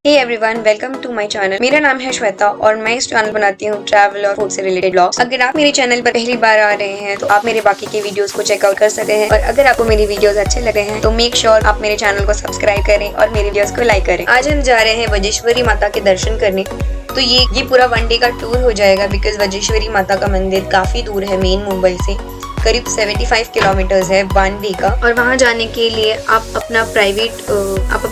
Hey everyone, welcome to my channel. मेरा नाम है श्वेता और मैं इस चैनल बनाती हूँ ट्रैवल और फूड से रिलेटेड ब्लॉग्स। अगर आप मेरे चैनल पर पहली बार आ रहे हैं तो आप मेरे बाकी के वीडियोस को चेकआउट कर सकते हैं, और अगर आपको मेरी वीडियोस अच्छे लगे हैं तो मेक श्योर आप मेरे चैनल को सब्सक्राइब करें और मेरी वीडियोस को लाइक करें। आज हम जा रहे हैं वजेश्वरी माता के दर्शन करने। तो ये पूरा 1 डे का टूर हो जाएगा, बिकॉज वजेश्वरी माता का मंदिर काफी दूर है मेन मुंबई से, करीब 75 किलोमीटर्स है 1 डे का। और वहाँ जाने के लिए आप अपने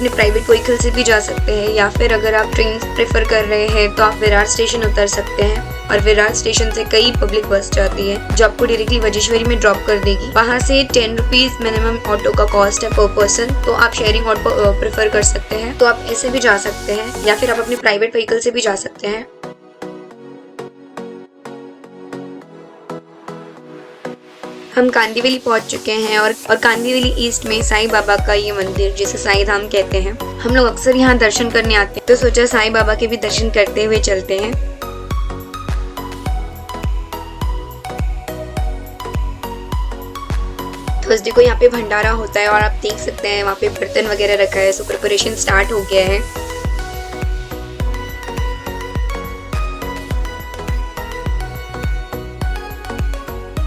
प्राइवेट व्हीकल से भी जा सकते हैं, या फिर अगर आप ट्रेन प्रेफर कर रहे हैं तो आप विरार स्टेशन उतर सकते हैं, और विरार स्टेशन से कई पब्लिक बस जाती है जो आपको डायरेक्टली वजेश्वरी में ड्रॉप कर देगी। वहाँ से 10 रुपीज मिनिमम ऑटो का कॉस्ट है पर पर्सन, तो आप शेयरिंग ऑटो प्रेफर कर सकते हैं। तो आप ऐसे भी जा सकते हैं, या फिर आप अपने प्राइवेट व्हीकल से भी जा सकते हैं। हम कांदीवली पहुंच चुके हैं, और कांदीवली ईस्ट में साईं बाबा का ये मंदिर, जिसे साईं धाम कहते हैं, हम लोग अक्सर यहाँ दर्शन करने आते हैं, तो सोचा साईं बाबा के भी दर्शन करते हुए चलते हैं। थर्सडे को यहाँ पे भंडारा होता है और आप देख सकते हैं वहाँ पे बर्तन वगैरह रखा है, सो प्रिपरेशन स्टार्ट हो गया है।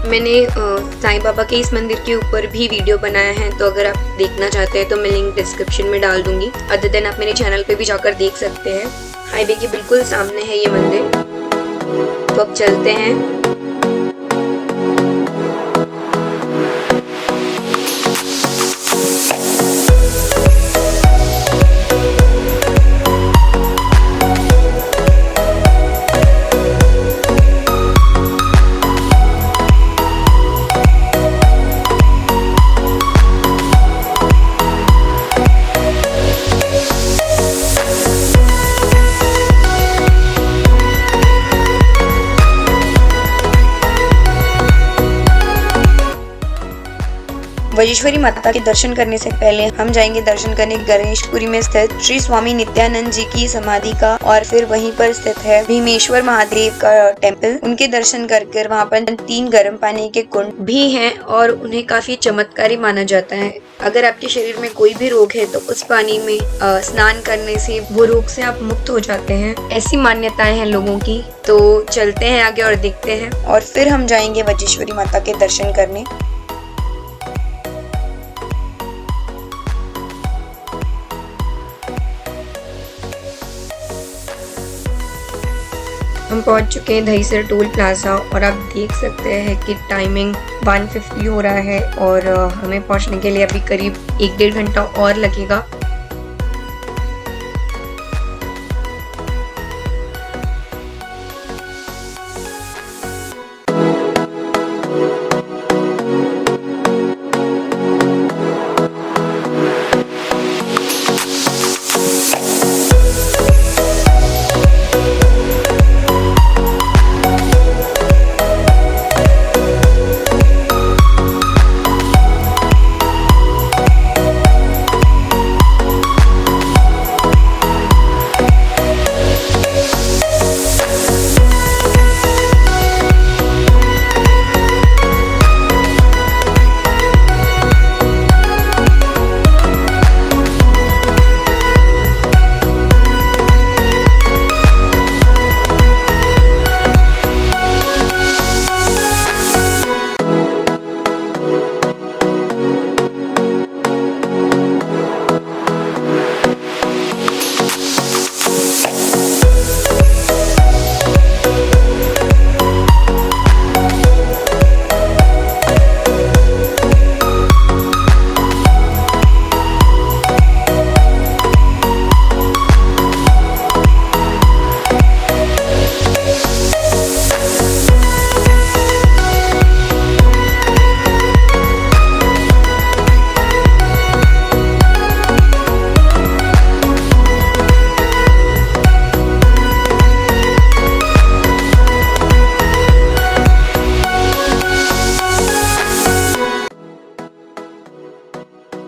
मैंने साईं बाबा के इस मंदिर के ऊपर भी वीडियो बनाया है, तो अगर आप देखना चाहते हैं तो मैं लिंक डिस्क्रिप्शन में डाल दूंगी। अदर देन आप मेरे चैनल पे भी जाकर देख सकते हैं। हाईवे के बिल्कुल सामने है ये मंदिर। तो अब चलते हैं। वजेश्वरी माता के दर्शन करने से पहले हम जाएंगे दर्शन करने गणेशपुरी में स्थित श्री स्वामी नित्यानंद जी की समाधि का, और फिर वहीं पर स्थित है भीमेश्वर महादेव का टेम्पल। उनके दर्शन कर वहाँ पर 3 गर्म पानी के कुंड भी हैं, और उन्हें काफी चमत्कारी माना जाता है। अगर आपके शरीर में कोई भी रोग है तो उस पानी में स्नान करने से वो रोग से आप मुक्त हो जाते हैं, ऐसी मान्यताएं हैं लोगों की। तो चलते हैं आगे और देखते हैं, और फिर हम जाएंगे वजेश्वरी माता के दर्शन करने। हम पहुंच चुके हैं दहीसर टोल प्लाजा, और आप देख सकते हैं कि टाइमिंग 1:50 हो रहा है, और हमें पहुंचने के लिए अभी करीब 1-1.5 घंटा और लगेगा।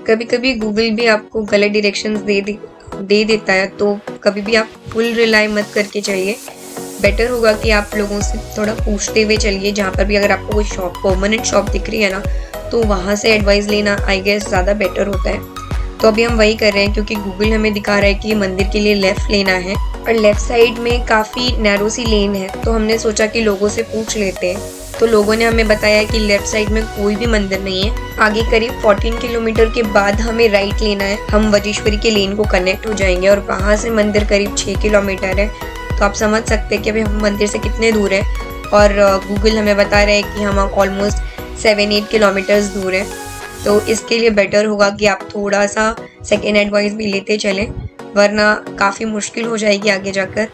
कभी कभी गूगल भी आपको गलत डायरेक्शंस दे देता है, तो कभी भी आप फुल रिलाई मत करके चलिए। बेटर होगा कि आप लोगों से थोड़ा पूछते हुए चलिए। जहाँ पर भी अगर आपको कोई शॉप, परमानेंट शॉप दिख रही है ना, तो वहाँ से एडवाइस लेना आई गेस ज़्यादा बेटर होता है। तो अभी हम वही कर रहे हैं क्योंकि गूगल हमें दिखा रहा है कि मंदिर के लिए लेफ्ट लेना है और लेफ्ट साइड में काफ़ी नैरो सी लेन है। तो हमने सोचा कि लोगों से पूछ लेते हैं, तो लोगों ने हमें बताया कि लेफ्ट साइड में कोई भी मंदिर नहीं है। आगे करीब 14 किलोमीटर के बाद हमें राइट लेना है। हम वजेश्वरी के लेन को कनेक्ट हो जाएंगे और वहाँ से मंदिर करीब 6 किलोमीटर है। तो आप समझ सकते हैं कि अभी हम मंदिर से कितने दूर है। और गूगल हमें बता रहा है कि हम ऑलमोस्ट 7-8 किलोमीटर्स दूर है। तो इसके लिए बेटर होगा कि आप थोड़ा सा सेकेंड एडवाइस भी लेते चलें, वरना काफ़ी मुश्किल हो जाएगी आगे जाकर।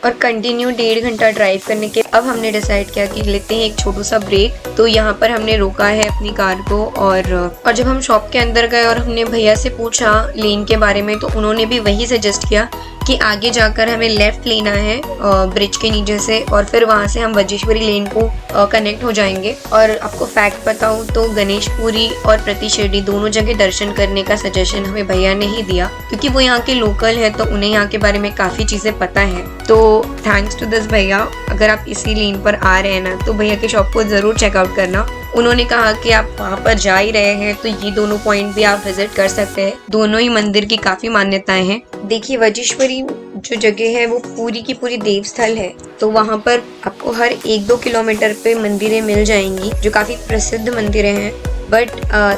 और कंटिन्यू 1.5 घंटा ड्राइव करने के अब हमने डिसाइड किया कि लेते हैं एक छोटू सा ब्रेक। तो यहाँ पर हमने रोका है अपनी कार को और जब हम शॉप के अंदर गए और हमने भैया से पूछा लेन के बारे में, तो उन्होंने भी वही सजेस्ट किया कि आगे जाकर हमें लेफ्ट लेना है ब्रिज के नीचे से और फिर वहाँ से हम वजेश्वरी लेन को कनेक्ट हो जाएंगे। और आपको फैक्ट बताऊँ तो गणेशपुरी और प्रति शिरडी दोनों जगह दर्शन करने का सजेशन हमें भैया ने ही दिया, क्योंकि वो यहाँ के लोकल है तो उन्हें यहाँ के बारे में काफ़ी चीज़ें पता है। तो थैंक्स टू दिस भैया। अगर आप इसी लेन पर आ रहे हैं ना तो भैया के शॉप को ज़रूर चेकआउट करना। उन्होंने कहा कि आप वहाँ पर जा ही रहे हैं तो ये दोनों पॉइंट भी आप विजिट कर सकते हैं। दोनों ही मंदिर की काफ़ी मान्यताएं हैं। देखिए वजेश्वरी जो जगह है वो पूरी की पूरी देव स्थल है, तो वहाँ पर आपको हर 1-2 किलोमीटर पे मंदिरें मिल जाएंगी जो काफ़ी प्रसिद्ध मंदिरें हैं। बट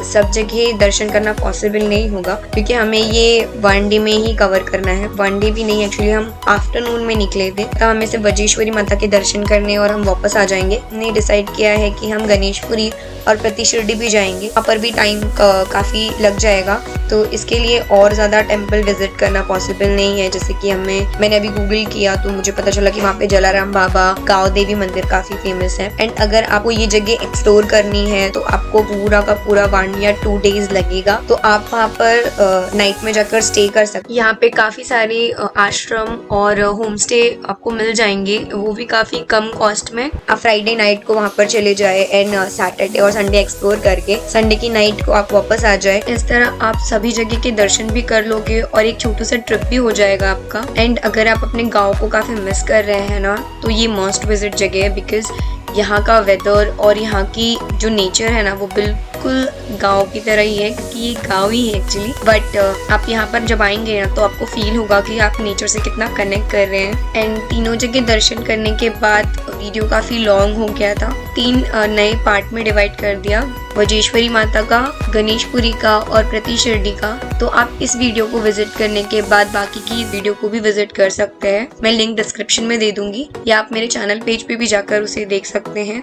सब जगह दर्शन करना पॉसिबल नहीं होगा क्योंकि हमें ये 1 डे में ही कवर करना है। 1 डे भी नहीं, एक्चुअली हम आफ्टरनून में निकले थे तो हमें सिर्फ वजेश्वरी माता के दर्शन करने और हम वापस आ जाएंगे। हमने डिसाइड किया है कि हम गणेशपुरी और प्रति शिरडी भी जाएंगे, वहाँ पर भी टाइम काफ़ी लग जाएगा। तो इसके लिए और ज़्यादा टेम्पल विजिट करना पॉसिबल नहीं है। जैसे कि मैंने अभी गूगल किया तो मुझे पता चला कि वहाँ पे जलाराम बाबा, गाँव देवी मंदिर काफ़ी फेमस है। एंड अगर आपको ये जगह एक्सप्लोर करनी है तो आपको पूरा का पूरा 1 या 2 डेज लगेगा। तो आप वहाँ पर नाइट में जाकर स्टे कर सकते। यहाँ पे काफ़ी सारे आश्रम और होम स्टे आपको मिल जाएंगे, वो भी काफ़ी कम कॉस्ट में। आप फ्राइडे नाइट को वहाँ पर चले जाए एंड सैटरडे और संडे एक्सप्लोर करके संडे की नाइट को आप वापस आ जाए। इस तरह आप सभी जगह के दर्शन भी कर लोगे और एक छोटा सा ट्रिप भी हो जाएगा आपका। एंड अगर आप अपने गाँव को काफ़ी मिस कर रहे हैं ना तो ये मस्ट विजिट जगह है, बिकॉज यहाँ का वेदर और यहाँ की जो नेचर है ना वो बिल्कुल गांव की तरह ही है, क्योंकि ये गांव ही है एक्चुअली। बट आप यहाँ पर जब आएंगे ना तो आपको फील होगा कि आप नेचर से कितना कनेक्ट कर रहे हैं। एंड तीनों जगह दर्शन करने के बाद वीडियो काफ़ी लॉन्ग हो गया था, 3 नए पार्ट में डिवाइड कर दिया, वजेश्वरी माता का, गणेशपुरी का और प्रति शिरडी का। तो आप इस वीडियो को विजिट करने के बाद बाकी की वीडियो को भी विजिट कर सकते हैं। मैं लिंक डिस्क्रिप्शन में दे दूंगी या आप मेरे चैनल पेज पे भी जाकर उसे देख सकते हैं।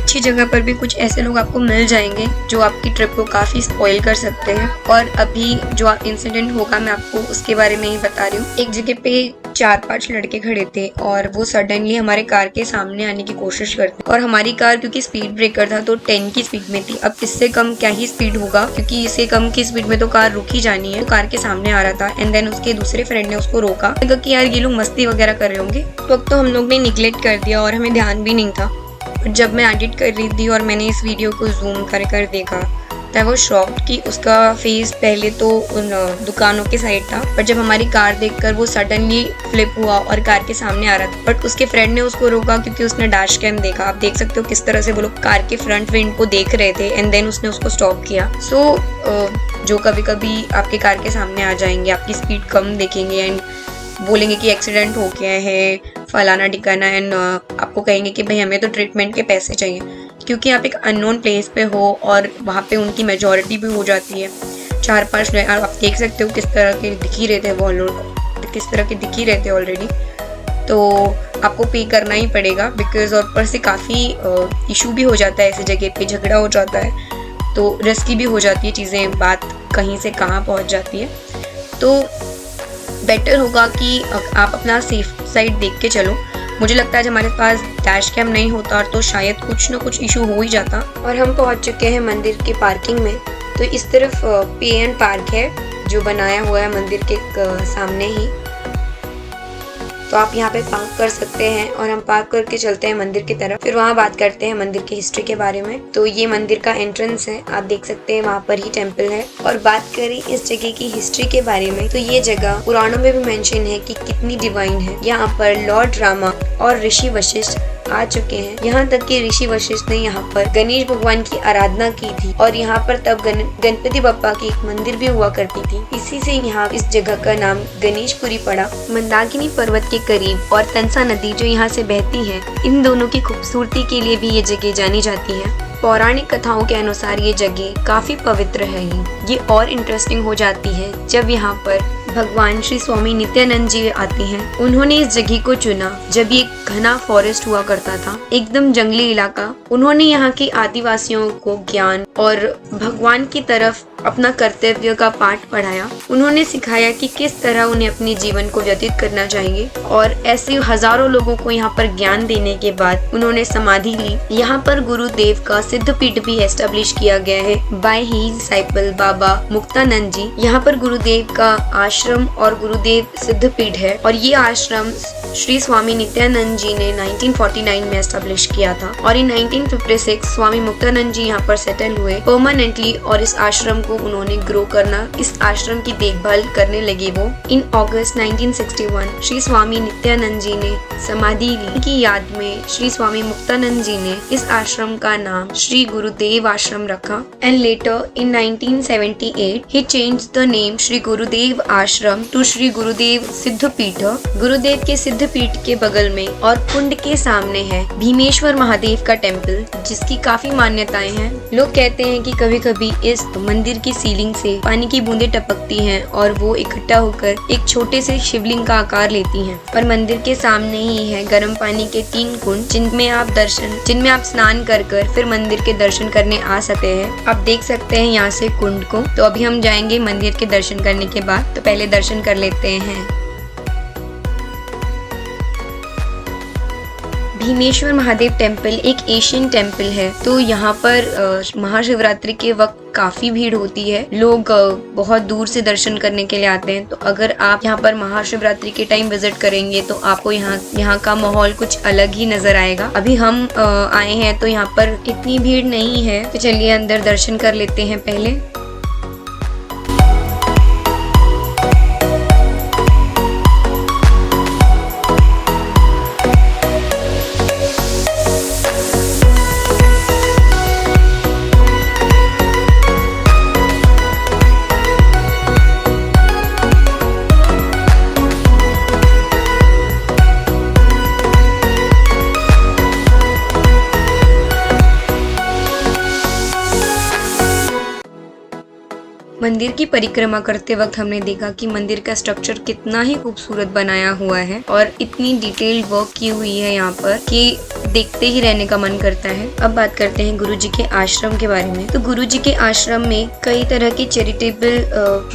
अच्छी जगह पर भी कुछ ऐसे लोग आपको मिल जाएंगे जो आपकी ट्रिप को काफ़ी स्पॉइल कर सकते हैं। और अभी जो इंसिडेंट होगा मैं आपको उसके बारे में ही बता रही हूँ। एक जगह पे 4-5 लड़के खड़े थे और वो सडनली हमारे कार के सामने आने की कोशिश करते, और हमारी कार क्योंकि स्पीड ब्रेकर था तो 10 की स्पीड में थी। अब इससे कम क्या ही स्पीड होगा, क्योंकि इससे कम की स्पीड में तो कार रुक ही जानी है। तो कार के सामने आ रहा था एंड देन उसके दूसरे फ्रेंड ने उसको रोका कि यार ये लोग मस्ती वगैरह कर रहे होंगे। तो अब तो हम लोग ने निगलेक्ट कर दिया और हमें ध्यान भी नहीं था। जब मैं एडिट कर रही थी और मैंने इस वीडियो को जूम कर देखा लगता है वो शॉक्ड कि उसका फेस पहले तो उन दुकानों के साइड था, पर जब हमारी कार देखकर वो सडनली फ्लिप हुआ और कार के सामने आ रहा था। बट उसके फ्रेंड ने उसको रोका क्योंकि उसने डैश कैम देखा। आप देख सकते हो किस तरह से वो लोग कार के फ्रंट विंड को देख रहे थे एंड देन उसने उसको स्टॉप किया। सो जो कभी कभी आपके कार के सामने आ जाएंगे, आपकी स्पीड कम देखेंगे एंड बोलेंगे कि एक्सीडेंट हो गया है फलाना ठिकाना एंड आपको कहेंगे कि भाई हमें तो ट्रीटमेंट के पैसे चाहिए, क्योंकि आप एक अननोन प्लेस पे हो और वहाँ पे उनकी मेजॉरिटी भी हो जाती है 4-5 लोग। आप देख सकते हो किस तरह के दिख ही रहे थे वो लोग, किस तरह के दिख ही रहे थे ऑलरेडी। तो आपको पे करना ही पड़ेगा बिकॉज और ऊपर से काफ़ी इशू भी हो जाता है, ऐसी जगह पे झगड़ा हो जाता है तो रिस्की भी हो जाती है चीज़ें, बात कहीं से कहाँ पहुँच जाती है। तो बेटर होगा कि आप अपना सेफ साइड देख के चलो। मुझे लगता है जब हमारे पास डैश कैम नहीं होता तो शायद कुछ ना कुछ इशू हो ही जाता। और हम पहुंच चुके हैं मंदिर के पार्किंग में। तो इस तरफ पे एंड पार्क है जो बनाया हुआ है मंदिर के सामने ही, तो आप यहाँ पे पार्क कर सकते हैं और हम पार्क करके चलते हैं मंदिर की तरफ। फिर वहाँ बात करते हैं मंदिर की हिस्ट्री के बारे में। तो ये मंदिर का एंट्रेंस है, आप देख सकते हैं वहाँ पर ही टेम्पल है। और बात करें इस जगह की हिस्ट्री के बारे में तो ये जगह पुराणों में भी मेंशन है कि कितनी डिवाइन है। यहाँ पर लॉर्ड रामा और ऋषि वशिष्ठ आ चुके हैं। यहाँ तक कि ऋषि वशिष्ठ ने यहाँ पर गणेश भगवान की आराधना की थी और यहाँ पर तब गणपति बप्पा की एक मंदिर भी हुआ करती थी। इसी से यहाँ इस जगह का नाम गणेशपुरी पड़ा। मंदाकिनी पर्वत के करीब और तंसा नदी जो यहाँ से बहती है, इन दोनों की खूबसूरती के लिए भी ये जगह जानी जाती है। पौराणिक कथाओं के अनुसार ये जगह काफी पवित्र है। ये और इंटरेस्टिंग हो जाती है जब यहाँ पर भगवान श्री स्वामी नित्यानंद जी आते हैं। उन्होंने इस जगह को चुना जब ये घना फॉरेस्ट हुआ करता था, एकदम जंगली इलाका। उन्होंने यहाँ के आदिवासियों को ज्ञान और भगवान की तरफ अपना कर्तव्य का पाठ पढ़ाया। उन्होंने सिखाया कि किस तरह उन्हें अपने जीवन को व्यतीत करना चाहिए और ऐसे हजारों लोगों को यहाँ पर ज्ञान देने के बाद उन्होंने समाधि ली। यहाँ पर गुरुदेव का सिद्ध पीठ भी एस्टेब्लिश किया गया है बाय ही डिसाइपल बाबा मुक्तानंद जी। यहाँ पर गुरुदेव का आश्रम और गुरुदेव सिद्ध पीठ है और ये आश्रम श्री स्वामी नित्यानंद जी ने 1949 में एस्टेब्लिश किया था और इन 1956 स्वामी मुक्तानंद जी यहाँ पर सेटल हुए परमानेंटली और इस आश्रम को उन्होंने ग्रो करना, इस आश्रम की देखभाल करने लगे वो। इन अगस्त 1961 श्री स्वामी नित्यानंद जी ने समाधि ली की याद में श्री स्वामी मुक्तानंद जी ने इस आश्रम का नाम श्री गुरुदेव आश्रम रखा and later in 1978 he changed the name Shri Gurudev आश्रम टू श्री गुरुदेव सिद्ध पीठ। गुरुदेव के सिद्ध पीठ के बगल में और कुंड के सामने है भीमेश्वर महादेव का टेम्पल जिसकी काफी मान्यताएं हैं। लोग कहते हैं कि कभी कभी इस मंदिर की सीलिंग से पानी की बूंदें टपकती हैं और वो इकट्ठा होकर एक छोटे से शिवलिंग का आकार लेती हैं। और मंदिर के सामने ही है गर्म पानी के 3 कुंड जिनमें आप स्नान कर फिर मंदिर के दर्शन करने आ सकते हैं। आप देख सकते हैं यहाँ से कुंड को। तो अभी हम जाएंगे मंदिर के दर्शन करने के बाद, तो पहले दर्शन कर लेते हैं। भीमेश्वर महादेव टेम्पल एक एशियन टेम्पल है। तो यहाँ पर महाशिवरात्रि के वक्त काफी भीड़ होती है, लोग बहुत दूर से दर्शन करने के लिए आते हैं। तो अगर आप यहाँ पर महाशिवरात्रि के टाइम विजिट करेंगे तो आपको यहाँ का माहौल कुछ अलग ही नजर आएगा। अभी हम आए हैं तो यहाँ पर इतनी भीड़ नहीं है, तो चलिए अंदर दर्शन कर लेते हैं पहले। मंदिर की परिक्रमा करते वक्त हमने देखा कि मंदिर का स्ट्रक्चर कितना ही खूबसूरत बनाया हुआ है और इतनी डिटेल्ड वर्क की हुई है यहाँ पर कि देखते ही रहने का मन करता है। अब बात करते हैं गुरुजी के आश्रम के बारे में। तो गुरुजी के आश्रम में कई तरह की चैरिटेबल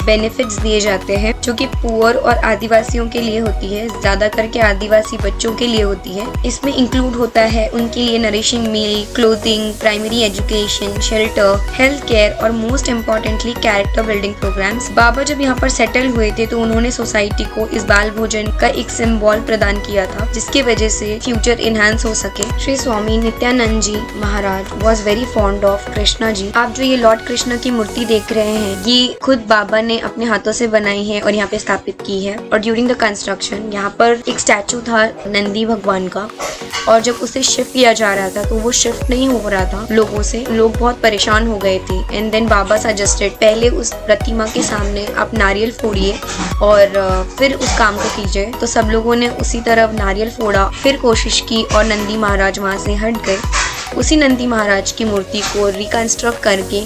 बेनिफिट्स दिए जाते हैं जो कि पुअर और आदिवासियों के लिए होती है, ज्यादा करके आदिवासी बच्चों के लिए होती है। इसमें इंक्लूड होता है उनके लिए nourishing meal, clothing, primary education, shelter, health care और most importantly character after building programs. बाबा जब यहाँ पर सेटल हुए थे तो उन्होंने सोसाइटी को इस बाल भोजन का एक सिंबल प्रदान किया था, जिसकी वजह से फ्यूचर इनहांस हो सके। Shri Swami Nityanand ji Maharaj was very fond of Krishna ji. आप जो ये लॉर्ड कृष्णा की मूर्ति देख रहे हैं, ये खुद बाबा ने अपने हाथों से बनाई है और यहाँ पे स्थापित की है। और ड्यूरिंग द कंस्ट्रक्शन यहाँ पर एक स्टैचू था नंदी भगवान का, और जब उसे शिफ्ट किया जा रहा था तो वो शिफ्ट नहीं हो रहा था लोगों से, लोग बहुत परेशान हो गए थे। एंड देन बाबा सजेस्टेड पहले उस प्रतिमा के सामने आप नारियल फोड़िए और फिर उस काम को कीजिए। तो सब लोगों ने उसी तरफ नारियल फोड़ा, फिर कोशिश की और नंदी महाराज वहाँ से हट गए। उसी नंदी महाराज की मूर्ति को रिकंस्ट्रक्ट करके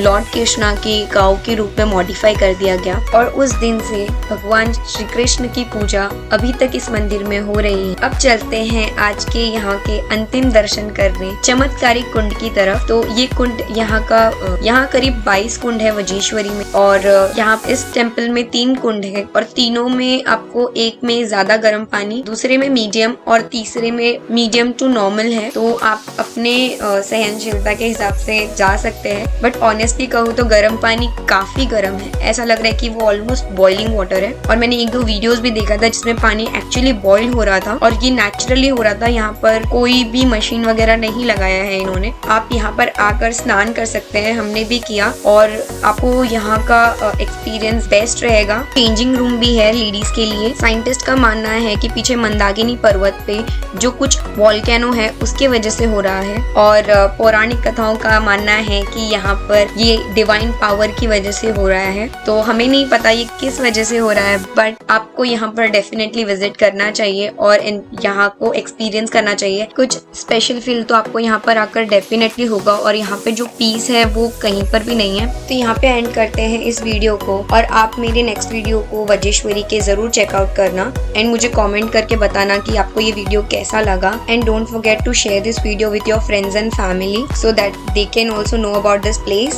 लॉर्ड कृष्णा के गांव के रूप में मॉडिफाई कर दिया गया, और उस दिन से भगवान श्री कृष्ण की पूजा अभी तक इस मंदिर में हो रही है। अब चलते हैं आज के यहाँ के अंतिम दर्शन करने चमत्कारिक कुंड की तरफ। तो ये कुंड यहाँ करीब 22 कुंड है वजेश्वरी में, और यहाँ इस टेम्पल में 3 कुंड है, और तीनों में आपको एक में ज्यादा गर्म पानी, दूसरे में मीडियम और तीसरे में मीडियम टू नॉर्मल है। तो आप अपने सहनशीलता के हिसाब से जा सकते हैं। बट ऑनेस्टली कहूँ तो गर्म पानी काफी गर्म है, ऐसा लग रहा है कि वो ऑलमोस्ट बॉइलिंग वाटर है। और मैंने 1-2 वीडियोस भी देखा था जिसमें पानी एक्चुअली बॉइल हो रहा था, और ये नेचुरली हो रहा था। यहाँ पर कोई भी मशीन वगैरह नहीं लगाया है इन्होंने। आप यहाँ पर आकर स्नान कर सकते हैं, हमने भी किया, और आपको यहाँ का एक्सपीरियंस बेस्ट रहेगा। चेंजिंग रूम भी है लेडीज के लिए। साइंटिस्ट का मानना है कि पीछे मंदाकिनी पर्वत पे जो कुछ वॉल्केनो है उसके वजह से हो रहा है, और पौराणिक कथाओं का मानना है कि यहाँ पर ये डिवाइन पावर की वजह से हो रहा है। तो हमें नहीं पता ये किस वजह से हो रहा है, बट आपको यहाँ पर डेफिनेटली विजिट करना चाहिए और यहाँ को एक्सपीरियंस करना चाहिए। कुछ स्पेशल फील तो आपको यहाँ पर आकर डेफिनेटली होगा, और यहाँ पे जो पीस है वो कहीं पर भी नहीं है। तो यहाँ पे एंड करते हैं इस वीडियो को, और आप मेरे नेक्स्ट वीडियो को वजेश्वरी के जरूर चेकआउट करना, एंड मुझे कॉमेंट करके बताना कि आपको ये वीडियो कैसा लगा। And don't forget to share this video with your friends and family so that they can also know about this place.